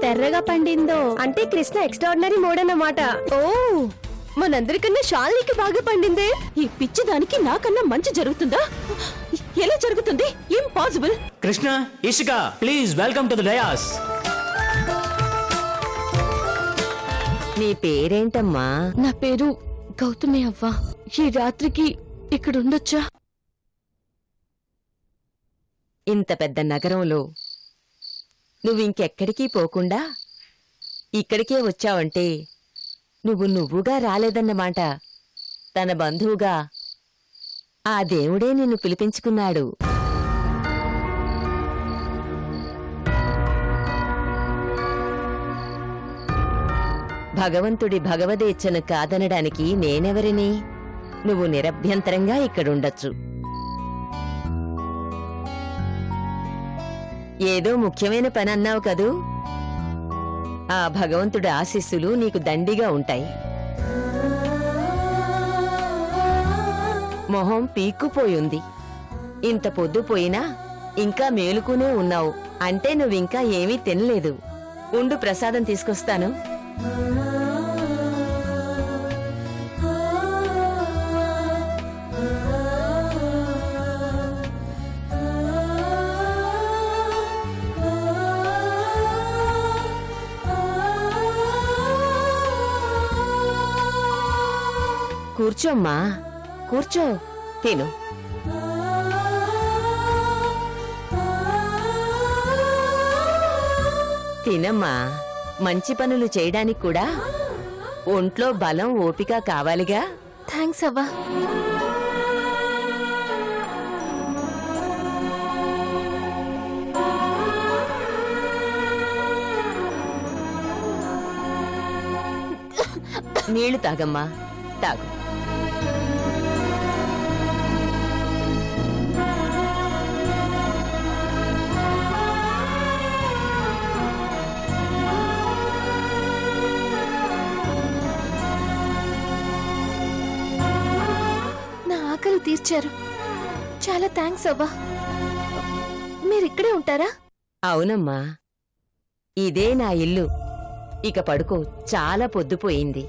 తెర్రగా పండిందో అంటే Krishna extraordinary mode అన్నమాట. ఓ, మనందరికన్నా శాలినికి బాగా పండిందే. ఈ పిచ్చి దానికి నాకన్నా మంచి జరుగుతుందా? ఎలా జరుగుతుంది? Impossible. Krishna, Ishika, please welcome to the dais. నీ పేరేంటమ్మా? నా పేరు గౌతమి అవ్వ. ఈ రాత్రికి ఇక్కడ ఉండొచ్చా? ఇంత పెద్ద నగరంలో నువ్వింకెక్కడికి పోకుండా ఇక్కడికే వచ్చావంటే నువ్వుగా రాలేదన్నమాట. తన బంధువుగా ఆ దేవుడే నిన్ను పిలిపించుకున్నాడు. భగవంతుడి భగవదేచ్ఛను కాదనడానికి నేనెవరిని? నువ్వు నిరభ్యంతరంగా ఇక్కడుండొచ్చు. ఏదో ముఖ్యమైన పని అన్నావు కదూ, ఆ భగవంతుడి ఆశీస్సులు నీకు దండిగా ఉంటాయి. మొహం పీక్కుపోయింది. ఇంత పొద్దుపోయినా ఇంకా మేలుకునే ఉన్నావు అంటే నువ్వింకా ఏమీ తినలేదు. ఉండు, ప్రసాదం తీసుకొస్తాను. కూర్చోమ్మా, కూర్చో, తిను. తినమ్మా. మంచి పనులు చేయడానికి కూడా ఒంట్లో బలం ఓపిక కావాలిగా. థ్యాంక్స్ అవ్వా. నీళ్లు తాగమ్మా, తాగు. నా ఆకలి తీర్చారు. చాలా థ్యాంక్స్ అవ్వా. మీరిక్కడే ఉంటారా? అవునమ్మా, ఇదే నా ఇల్లు. ఇక పడుకో, చాలా పొద్దుపోయింది.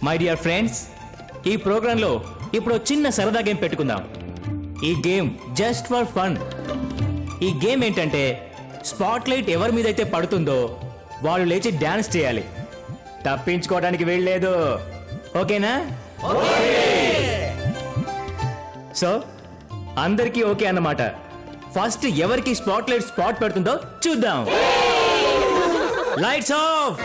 మై డియర్ ఫ్రెండ్స్, ఈ ప్రోగ్రాంలో ఇప్పుడు చిన్న సరదా గేమ్ పెట్టుకుందాం. ఈ గేమ్ జస్ట్ ఫర్ ఫన్. ఈ గేమ్ ఏంటంటే స్పాట్ లైట్ ఎవరి మీదైతే పడుతుందో వాళ్ళు లేచి డాన్స్ చేయాలి. తప్పించుకోవడానికి వీల్లేదు. ఓకేనా? సో అందరికీ ఓకే అన్నమాట. ఫస్ట్ ఎవరికి స్పాట్ లైట్ స్పాట్ పెడుతుందో చూద్దాం. Lights off.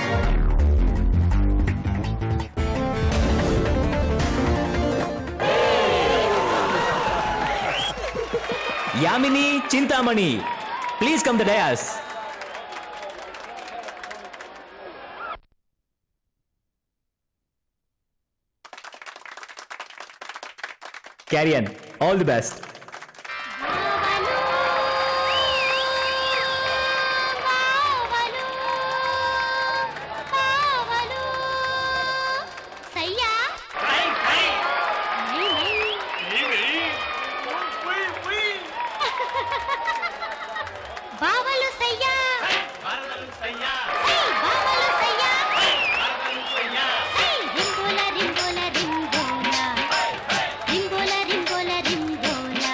Yamini, Chintamani, please come the dais. Carry on. All the best. రింగోల రింగోల రింగోల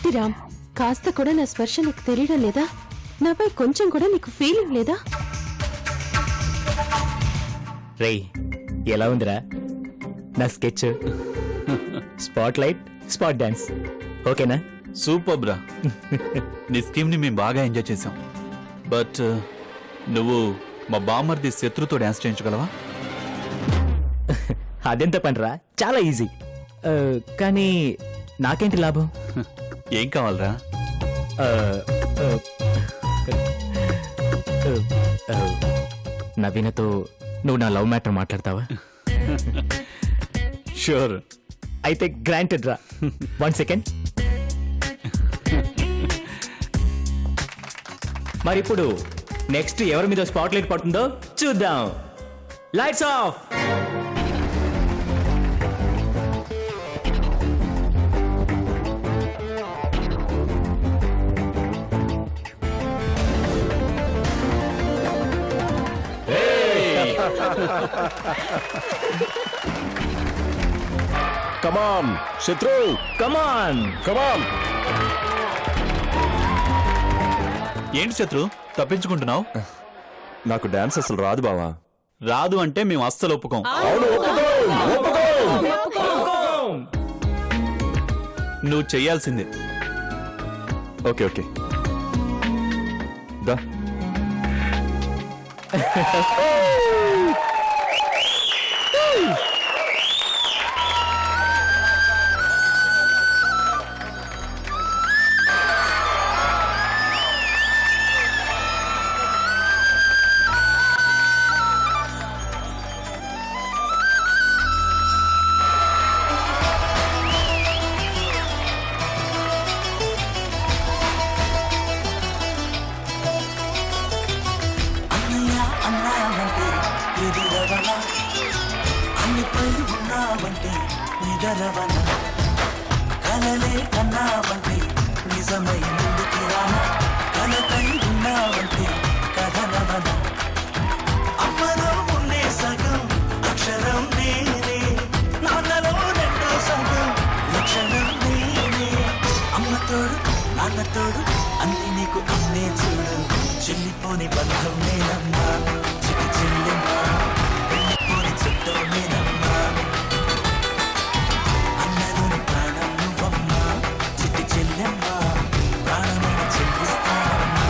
ఏంటి రామ్, కాస్త కూడా నా స్పర్శ నీకు తెలియడం లేదా? నాపై కొంచెం కూడా నీకు ఫీలింగ్ లేదా? రేయ్, ఎలా ఉందిరా నా sketch? Spot light, spot dance, ఓకేనా? సూపర్ బ్రా. నీ స్కీమ్ ని మేము బాగా ఎంజాయ్ చేసాం. బట్ నువ్వు మా బామ్మర్ది శత్రుతో డాన్స్ చేయించగలవా? అదెంత పనిరా, చాలా ఈజీ. కానీ నాకేంటి లాభం? ఏం కావాలరా? ఆ, ఆ, ఆ, నవీనతో నువ్వు నా లవ్ మ్యాటర్ మాట్లాడతావా? షూర్. అయితే గ్రాంటెడ్ రా. 1 సెకండ్. మరి ఇప్పుడు నెక్స్ట్ ఎవరి మీద స్పాట్ లైట్ పడుతుందో చూద్దాం. Lights off. కమాన్ శత్రు, కమాన్. కమాన్. ఏంటి శత్రు తప్పించుకుంటున్నావు? నాకు డాన్స్ అసలు రాదు బావా. రాదు అంటే మేము అస్సలు ఒప్పుకోం. అవును, ఒప్పుకోం. నువ్వు చెయ్యాల్సిందే. ఓకే ఓకే దా. అన్నావంటే ఎదురవన, అన్నిపై ఉన్నావంటే నిదరవన, కలలే కన్నావంటే నిజమై ముందుకి రాన, కలకై ఉన్నావంటే కథనవన. అమ్మలో ఉండే సగం అక్షరం నేనే, నాన్నలో రెండో సగం లక్షణం నేనే. అమ్మతోడు నాన్నతోడు అన్ని నీకు అన్నే చూడు, చెల్లిపోని బంధం నేనమ్మా, చిటి చెల్లెమ్మా, వెళ్ళిపోని చుట్టం నేనమ్మా. అన్నలోని ప్రాణం నువ్వమ్మా, చిటి చెల్లెమ్మా, ప్రాణమైన చెల్లిస్తానమ్మా.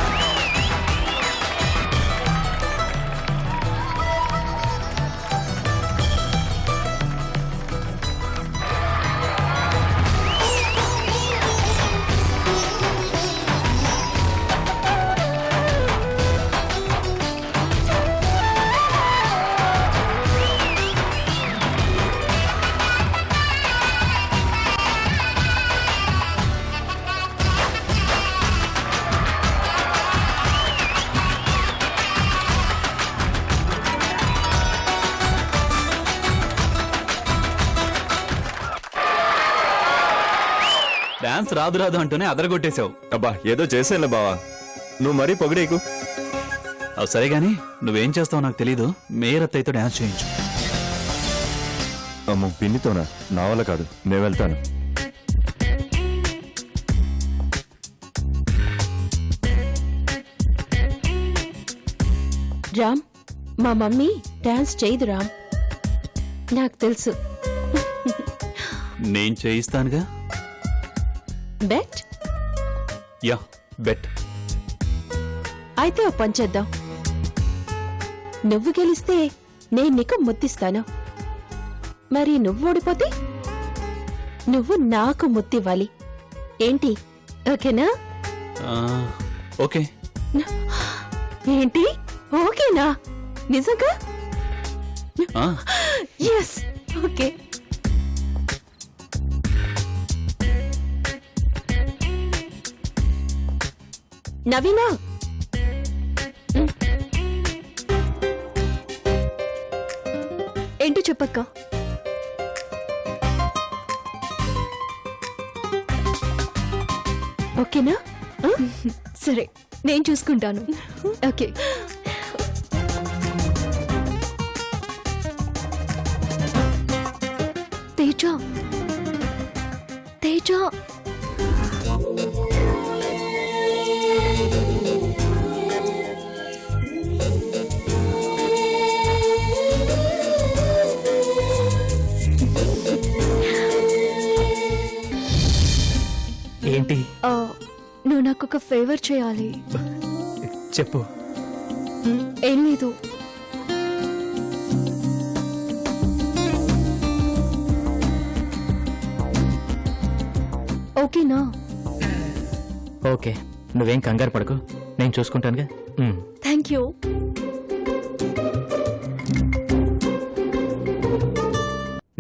డాన్స్ రాదు రాదు అంటూనే అదరగొట్టేశావు. అబ్బా ఏదో చేసేలే బావా, నువ్వు మరీ పొగిడేకు. అవు సరే గానీ నువ్వేం చేస్తావో నాకు తెలీదు. మేయర్ అత్తయ్యతో డాన్స్ చేయించు. అమ్మో పిన్నితోనా? నా వల్ల కాదు, నేను వెళ్తాను. రామ్, మా మమ్మీ డాన్స్ చేయదు రామ్, నాకు తెలుసు. నేను చేయిస్తానుగా. బెట్? Yeah bet. అయితే ఓ పని చేద్దాం. నువ్వు గెలిస్తే నేను నీకు ముద్దిస్తాను, మరి నువ్వు ఓడిపోతే నువ్వు నాకు ముద్దివ్వాలి. ఏంటి, ఓకేనా? ఓకే. ఏంటి ఓకేనా? నిజంగా? ఆ, ఎస్, ఓకే. నవీనా, ఏంటి చెప్పక్క? ఓకేనా? సరే, నేను చూసుకుంటాను. ఓకే. తేజ, తేజ, ఏంటి? నువ్వు నాకు ఒక ఫేవర్ చేయాలి. చెప్పు. ఏం లేదు, ఓకేనా? ఓకే, నువ్వేం కంగారు పడకు, నేను చూసుకుంటానుగా. Thank you.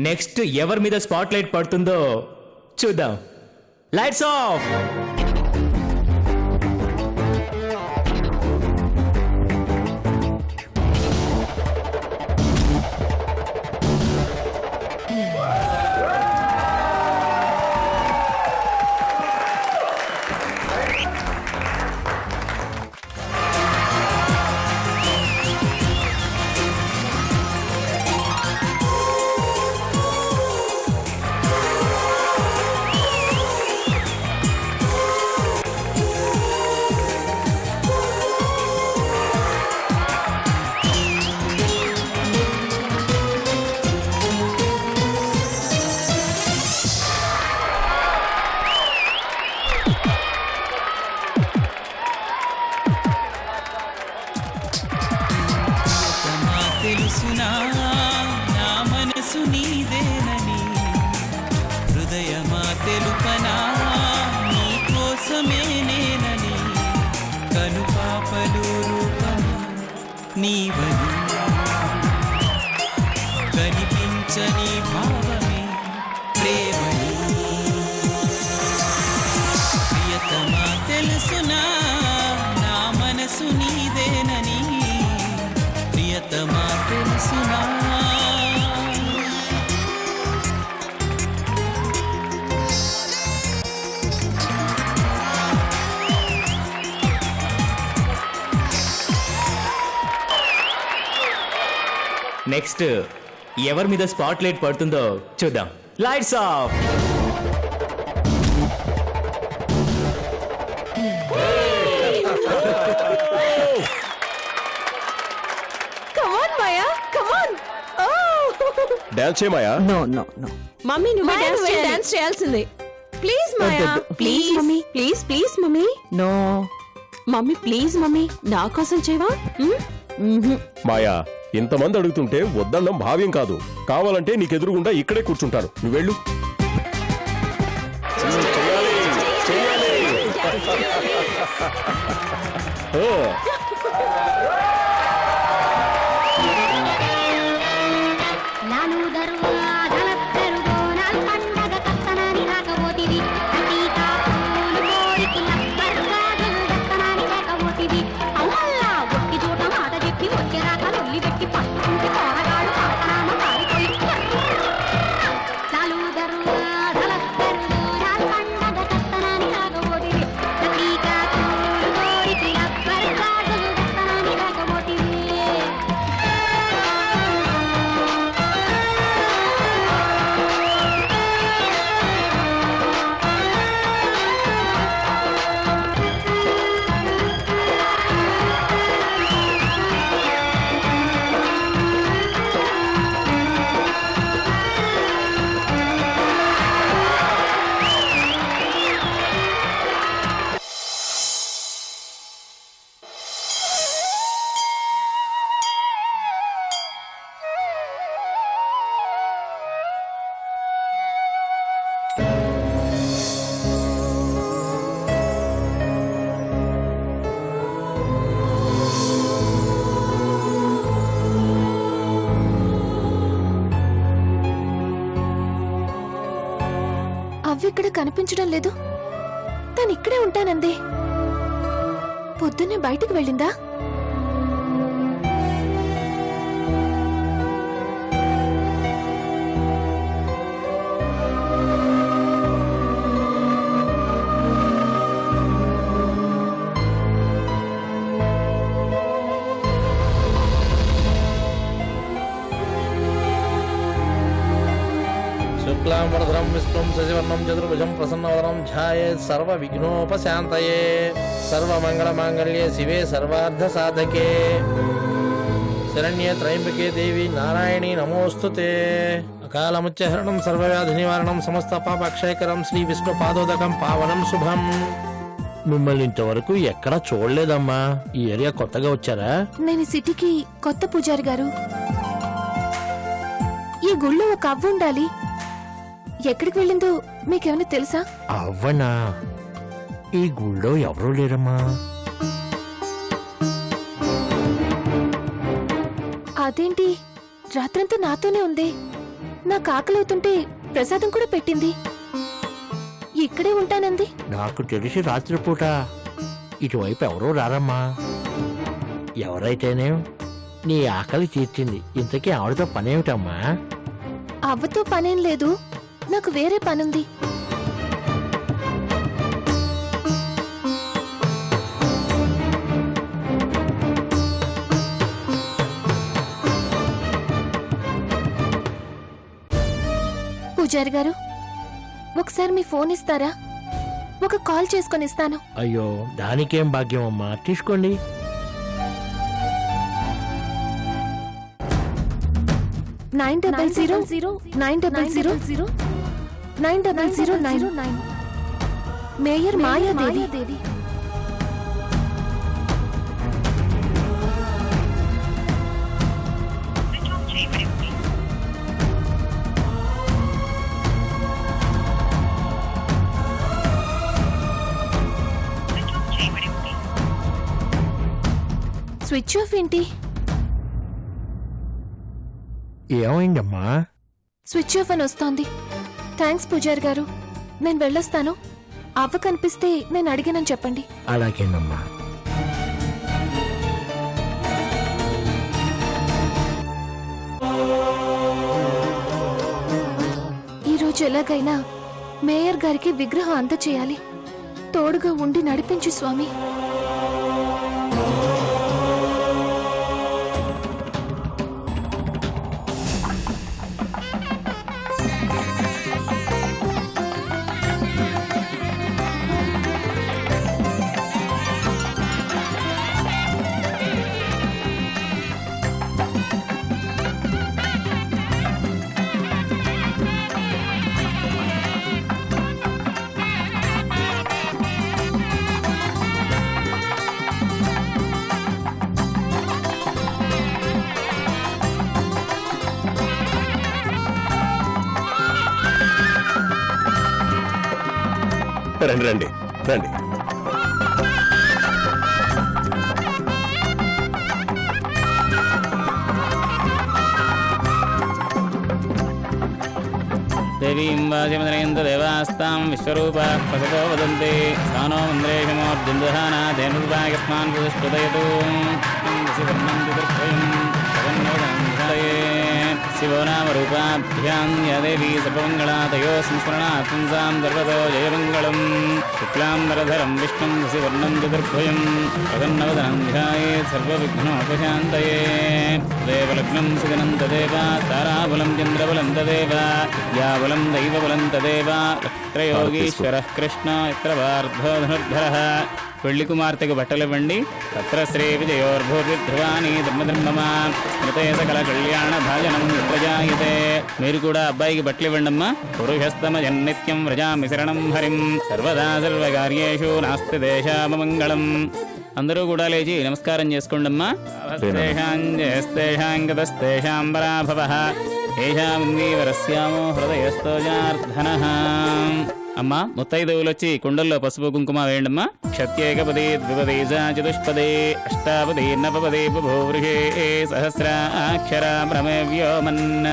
నెక్స్ట్ ఎవరి మీద స్పాట్ లైట్ పడుతుందో చూద్దాం. Lights of. తెలుసునా నా మనసు నీదేనని, హృదయమా తెలుపనా నీ కోసమే నేనని, కనుపాపలు రూపం నీవని, కనిపించని భావమే ప్రేమని. ప్రియతమా తెలుసునా నా మనసు నీదేనని, ప్రియతమా తెలుసునా. నెక్స్ట్ ఎవరి మీద స్పాట్ లైట్ పడుతుందో చూద్దాం. Lights off. Come on Maya, come on. Dance చేయమాయా. మమ్మీ నువ్వు డాన్స్ చేయాల్సిందే. Please Maya, please mummy, please please mummy. No mummy, please mummy, నా కోసం చేయవా? మాయా, ఇంతమంది అడుగుతుంటే వద్దన్నం భావ్యం కాదు. కావాలంటే నీకెదురుగుండా ఇక్కడే కూర్చుంటాను, నువ్వు వెళ్ళు. ఇక్కడ కనిపించడం లేదు. తను ఇక్కడే ఉంటానంది. పొద్దున్నే బయటకు వెళ్ళిందా? శుక్లాంబరధరం విష్ణుం శశివర్ణం చతుర్భుజం ప్రసన్నవదనం ధ్యాయేత్ సర్వవిఘ్నోపశాంతయే సర్వమంగళమాంగళ్యే శివే సర్వార్థ సాధకే శరణ్యే త్రయంబకే దేవి నారాయణి నమోస్తుతే. అకాలముచ్చహరణం సర్వవ్యాధి నివారణం సమస్త పాపక్షయకరం శ్రీ విష్ణు పాదోదకం పావనం శుభం. మిమ్మల్ని ఇంతవరకు ఎక్కడా చూడలేదమ్మా. ఈ ఏరియా కొత్తగా వచ్చారా? నేను ఈ సిటీకి కొత్త పూజారి గారు. ఈ గుళ్ళో ఒక అవ్వ ఉండాలి. ఎక్కడికి వెళ్ళిందో మీకేమైనా తెలుసా? అవ్వనా? ఈ గుళ్ళో ఎవరూ లేరమ్మా. అదేంటి రాత్రంతా నాతోనే ఉంది. నాకు ఆకలవుతుంటే ప్రసాదం కూడా పెట్టింది. ఇక్కడే ఉంటానంది. నాకు తెలిసి రాత్రిపూట ఇటువైపు ఎవరూ రారమ్మా. ఎవరైతేనే నీ ఆకలి తీర్చింది. ఇంతకీ ఆవిడతో పనేమిటమ్మా? అవ్వతో పనేం లేదు, నాకు వేరే పనుంది. పూజారి గారు, ఒకసారి మీ ఫోన్ ఇస్తారా? ఒక కాల్ చేసుకొని ఇస్తాను. అయ్యో, దానికేం భాగ్యం అమ్మా. తీసుకోండి. Nine 9000999 mayor Mayadevi. Switch off ఏంటి? ఏమైందమ్మా? స్విచ్ ఆఫ్ అని వస్తోంది. థ్యాంక్స్ పూజారి గారు, నేను వెళ్ళొస్తాను. అవ్వ కనిపిస్తే నేను అడిగానని చెప్పండి. అలాగేనమ్మా. ఈరోజు ఎలాగైనా మేయర్ గారికి విగ్రహం అందచేయాలి. తోడుగా ఉండి నడిపించు స్వామి. రండి రండి రండి. దేవీం వాజమదనయంత దేవాస్తాం విశ్వరూపా ప్రసతో వదంతి స్థానో మంద్రేషమోర్జందుహానా ధేనుర్వాయస్మాన్ పుష్పదయతు శివర్ణం చతుర్భయం జగన్నవదంధయే శివో నామ రూపాభ్యాం యా దేవీ సర్వమంగళా తయో సంస్మరణాత్ పుంసాం సర్వతో జయమంగళం శుక్లాం వరధరం విష్ణుం శశివర్ణం చతుర్భుజం ప్రసన్నవదనం ధ్యాయేత్ సర్వవిఘ్నోపశాంతయే దేవలగ్నం సుదినం తదేవ తారాబలం చంద్రబలం తదేవ యాబలం దైవబలం తదేవ త్రయోగీశ్వరః కృష్ణ ఇత్ర వార్ధో ధనుర్ధరః. పెళ్లి కుమార్తెకు బట్టలివ్వండి. తత్ర శ్రీ విజయోర్భూర్విధ్రువాణి ధర్మధర్మమా స్మృతే సకల కళ్యాణ భాజనం ప్రజాయతే. మీరు కూడా అబ్బాయికి బట్టలు ఇవ్వండమ్మా. పురుషస్తమజన్నిత్యం వ్రజామి శరణం హరిం సర్వదా సర్వకార్యేషు నాస్తి దేశామమంగళం. అందరూ కూడా లేచి నమస్కారం చేసుకోండమ్మా. జ్యేష్ఠేషాం పరాభవః ఏషామీవరస్యామో హృదయస్థో జార్ధనః. అమ్మా, ముత్తైదువులు వచ్చి కుండల్లో పసుపు కుంకుమ వేయండమ్మా. క్షత్యేకపదే ద్విపదే చతుష్పదే అష్టాపదే నవపదే బభూవృషే సహస్రాక్షరా భ్రమే వ్యోమన్న.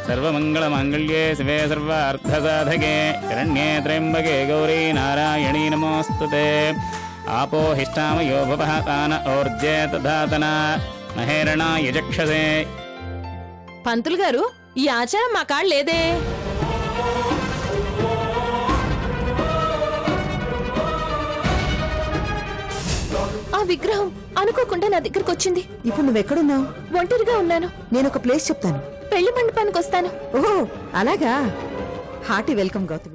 సర్వమంగళమాంగళ్యే శివే సర్వార్థసాధకే శరణ్యే త్రయంబకే గౌరీ నారాయణీ నమోస్తుతే. ఆపో హిష్టామయో భవః తాన ఓర్జే తధాతన మహేరణా యజక్షసే. పంతులు గారు, ఈ ఆచారం మా కాడ లేదే. ఆ విగ్రహం అనుకోకుండా నా దగ్గరకు వచ్చింది. ఇప్పుడు నువ్వెక్కడున్నావు? ఒంటరిగా ఉన్నాను. నేను ఒక ప్లేస్ చెప్తాను. పెళ్లి మండపానికి వస్తాను. ఓహో అలాగా. Hearty welcome Gautami.